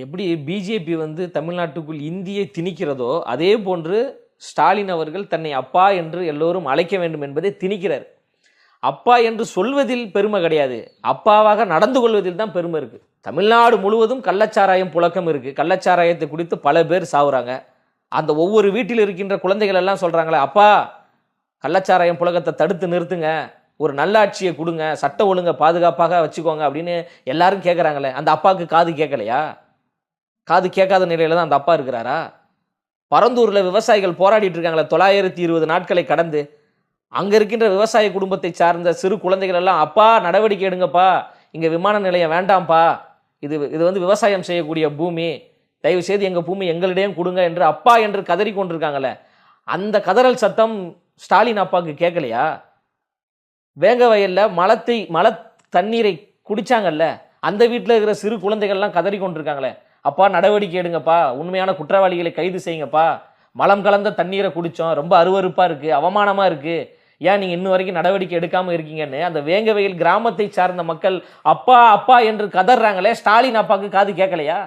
எப்படி பிஜேபி வந்து தமிழ்நாட்டுக்குள் இந்தியை திணிக்கிறதோ அதே போன்று ஸ்டாலின் அவர்கள் தன்னை அப்பா என்று எல்லோரும் அழைக்க வேண்டும் என்பதை திணிக்கிறார். அப்பா என்று சொல்வதில் பெருமை கிடையாது, அப்பாவாக நடந்து கொள்வதில் தான் பெருமை இருக்கு. தமிழ்நாடு முழுவதும் கள்ளச்சாராயம் புழக்கம் இருக்கு. கள்ளச்சாராயத்தை குடித்து பல பேர் சாவுறாங்க. அந்த ஒவ்வொரு வீட்டில் இருக்கின்ற குழந்தைகள் எல்லாம் சொல்றாங்களே, அப்பா கள்ளச்சாராயம் புழக்கத்தை தடுத்து நிறுத்துங்க, ஒரு நல்லாட்சியை கொடுங்க, சட்ட ஒழுங்கை பாதுகாப்பாக வச்சுக்கோங்க அப்படின்னு எல்லாரும் கேட்குறாங்களே. அந்த அப்பாவுக்கு காது கேட்கலையா? காது கேட்காத நிலையில தான் அந்த அப்பா இருக்கிறாரா? பரந்தூர்ல விவசாயிகள் போராடிட்டு இருக்காங்களே 920 நாட்களை கடந்து. அங்க இருக்கின்ற விவசாய குடும்பத்தை சார்ந்த சிறு குழந்தைகள் எல்லாம், அப்பா நடவடிக்கை எடுங்கப்பா, இங்க விமான நிலையம் வேண்டாம்ப்பா, இது வந்து விவசாயம் செய்யக்கூடிய பூமி, தயவு செய்து எங்க பூமி எங்களிடையும் கொடுங்க என்று அப்பா என்று கதறி கொண்டிருக்காங்களே. அந்த கதறல் சத்தம் ஸ்டாலின் அப்பாவுக்கு கேட்கலையா? வேங்க வயல்ல மழை தண்ணீரை குடிச்சாங்கல்ல, அந்த வீட்டில் இருக்கிற சிறு குழந்தைகள்லாம் கதறி கொண்டிருக்காங்களே, அப்பா நடவடிக்கை எடுங்கப்பா, உண்மையான குற்றவாளிகளை கைது செய்யுங்கப்பா, மலம் கலந்த தண்ணீரை குடித்தோம், ரொம்ப அருவருப்பாக இருக்குது, அவமானமாக இருக்குது, ஏன் நீங்கள் இன்னும் வரைக்கும் நடவடிக்கை எடுக்காமல் இருக்கீங்கன்னு அந்த வேங்கவயல் கிராமத்தை சார்ந்த மக்கள் அப்பா அப்பா என்று கதறாங்களே. ஸ்டாலின் அப்பாவுக்கு காது கேட்கலையா?